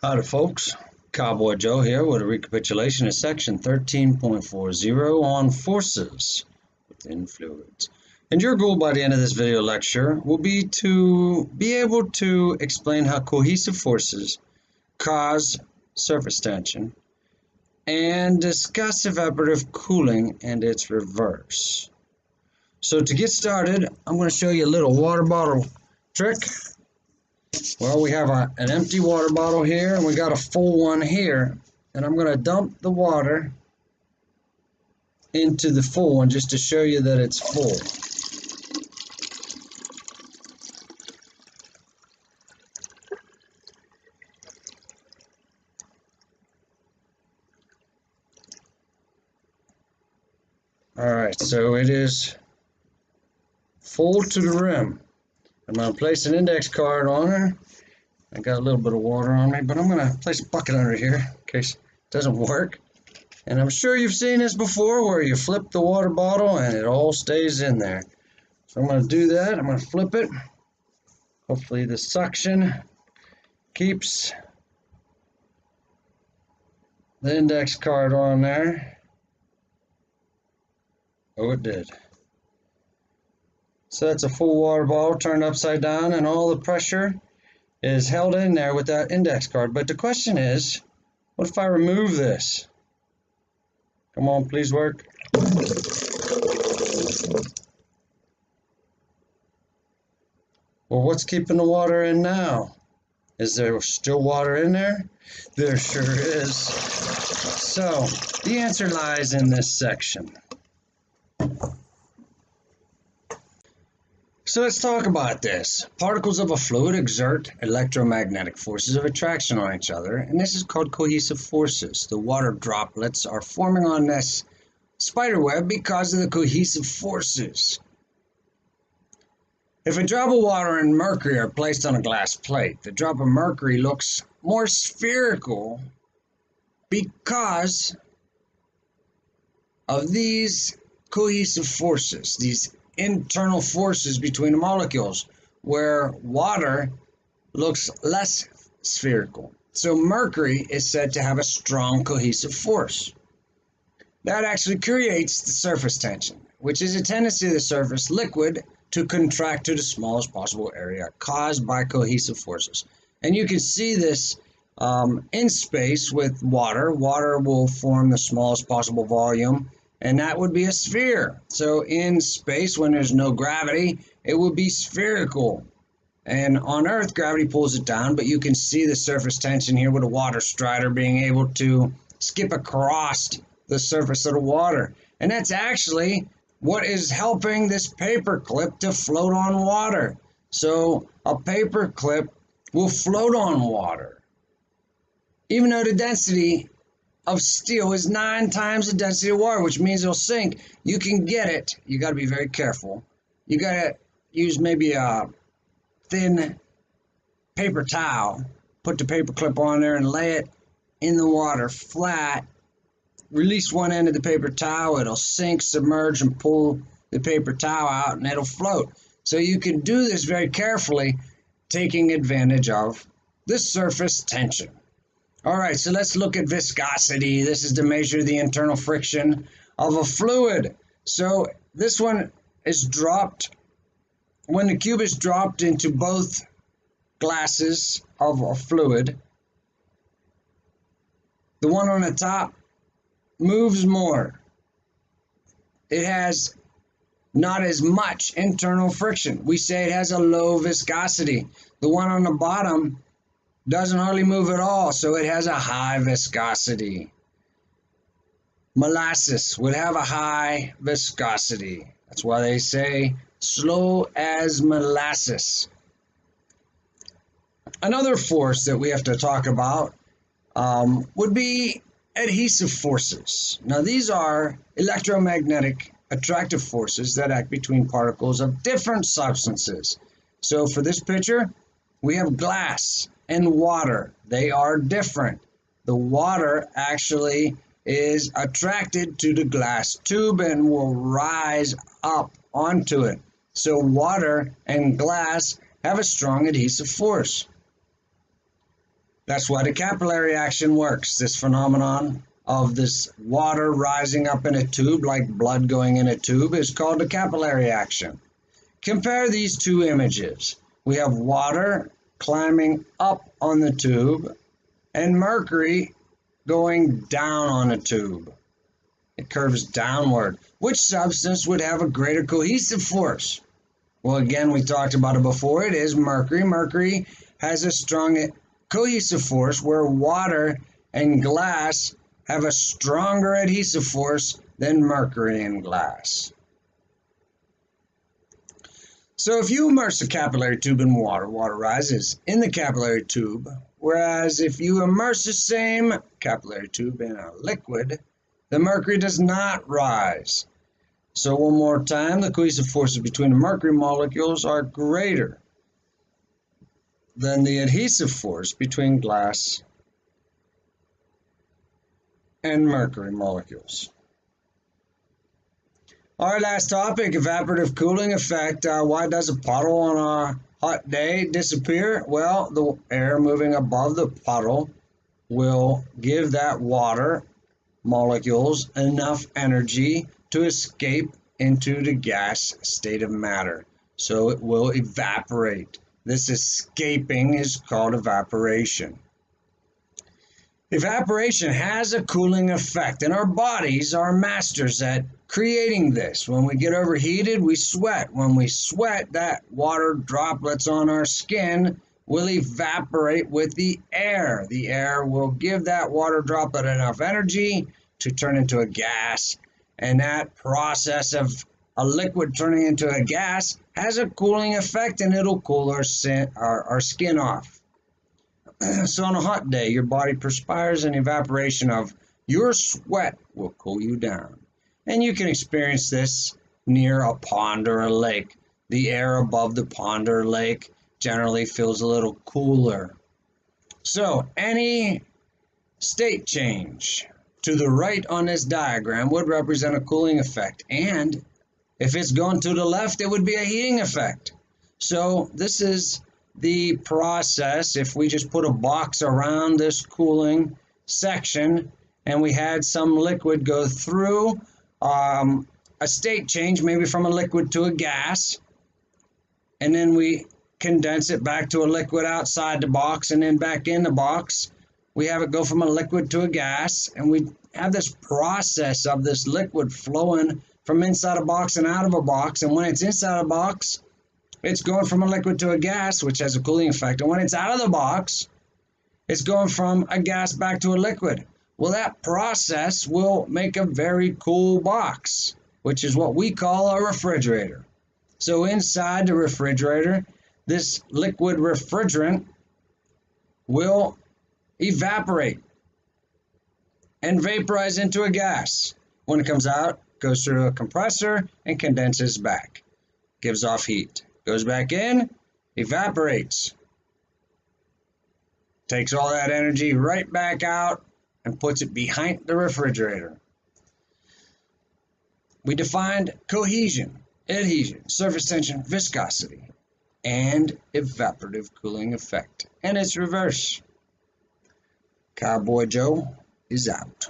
Howdy folks, Cowboy Joe here with a recapitulation of section 13.40 on forces within fluids. And your goal by the end of this video lecture will be to be able to explain how cohesive forces cause surface tension and discuss evaporative cooling and its reverse. So to get started, I'm going to show you a little water bottle trick. Well, we have an empty water bottle here, and we got a full one here. And I'm going to dump the water into the full one just to show you that it's full. Alright, so it is full to the rim. I'm going to place an index card on her. I got a little bit of water on me, but I'm going to place a bucket under here in case it doesn't work. And I'm sure you've seen this before where you flip the water bottle and it all stays in there. So I'm going to do that. I'm going to flip it. Hopefully the suction keeps the index card on there. Oh, it did. So that's a full water bottle turned upside down, and all the pressure is held in there with that index card. But the question is, what if I remove this? Come on, please work. Well, what's keeping the water in now? Is there still water in there? There sure is. So the answer lies in this section. So let's talk about this. Particles of a fluid exert electromagnetic forces of attraction on each other, and this is called cohesive forces. The water droplets are forming on this spider web because of the cohesive forces. If a drop of water and mercury are placed on a glass plate, the drop of mercury looks more spherical because of these cohesive forces, these internal forces between the molecules, where water looks less spherical. So mercury is said to have a strong cohesive force. That actually creates the surface tension, which is a tendency of the surface liquid to contract to the smallest possible area caused by cohesive forces. And you can see this in space with water. Water will form the smallest possible volume, and that would be a sphere. So in space, when there's no gravity, it would be spherical. And on Earth, gravity pulls it down, but you can see the surface tension here with a water strider being able to skip across the surface of the water. And that's actually what is helping this paper clip to float on water. So a paper clip will float on water. Even though the density of steel is 9 times the density of water, which means it'll sink. You can get it. You got to be very careful. You got to use maybe a thin paper towel, put the paper clip on there and lay it in the water flat. Release one end of the paper towel, it'll sink, submerge, and pull the paper towel out, and it'll float. So you can do this very carefully, taking advantage of the surface tension. All right, so let's look at viscosity. This is to measure the internal friction of a fluid. So this one is dropped, when the cube is dropped into both glasses of a fluid, the one on the top moves more. It has not as much internal friction. We say it has a low viscosity. The one on the bottom doesn't hardly move at all, so it has a high viscosity. Molasses would have a high viscosity. That's why they say slow as molasses. Another force that we have to talk about would be adhesive forces. Now these are electromagnetic attractive forces that act between particles of different substances. So for this picture, we have glass and water. They are different. The water actually is attracted to the glass tube and will rise up onto it. So water and glass have a strong adhesive force. That's why the capillary action works. This phenomenon of this water rising up in a tube, like blood going in a tube, is called the capillary action. Compare these two images. We have water climbing up on the tube and mercury going down on a tube. It curves downward. Which substance would have a greater cohesive force? Well, again, we talked about it before. It is mercury. Mercury has a strong cohesive force, where water and glass have a stronger adhesive force than mercury and glass. So if you immerse a capillary tube in water, water rises in the capillary tube, whereas if you immerse the same capillary tube in a liquid, the mercury does not rise. So one more time, the cohesive forces between the mercury molecules are greater than the adhesive force between glass and mercury molecules. All right, last topic, evaporative cooling effect. Why does a puddle on a hot day disappear? Well, the air moving above the puddle will give that water molecules enough energy to escape into the gas state of matter. So it will evaporate. This escaping is called evaporation. Evaporation has a cooling effect, and our bodies are masters at creating this. When we get overheated, we sweat. When we sweat, that water droplets on our skin will evaporate with the air. The air will give that water droplet enough energy to turn into a gas, and that process of a liquid turning into a gas has a cooling effect, and it'll cool our skin off. So on a hot day, your body perspires, and evaporation of your sweat will cool you down. And you can experience this near a pond or a lake. The air above the pond or lake generally feels a little cooler. So any state change to the right on this diagram would represent a cooling effect. And if it's going to the left, it would be a heating effect. So this is the process. If we just put a box around this cooling section and we had some liquid go through a state change, maybe from a liquid to a gas, and then we condense it back to a liquid outside the box and then back in the box, we have it go from a liquid to a gas, and we have this process of this liquid flowing from inside a box and out of a box. And when it's inside a box, it's going from a liquid to a gas, which has a cooling effect. And when it's out of the box, it's going from a gas back to a liquid. Well, that process will make a very cool box, which is what we call a refrigerator. So inside the refrigerator, this liquid refrigerant will evaporate and vaporize into a gas. When it comes out, it goes through a compressor and condenses back, gives off heat. Goes back in, evaporates, takes all that energy right back out and puts it behind the refrigerator. We defined cohesion, adhesion, surface tension, viscosity, and evaporative cooling effect. And its reverse. Cowboy Joe is out.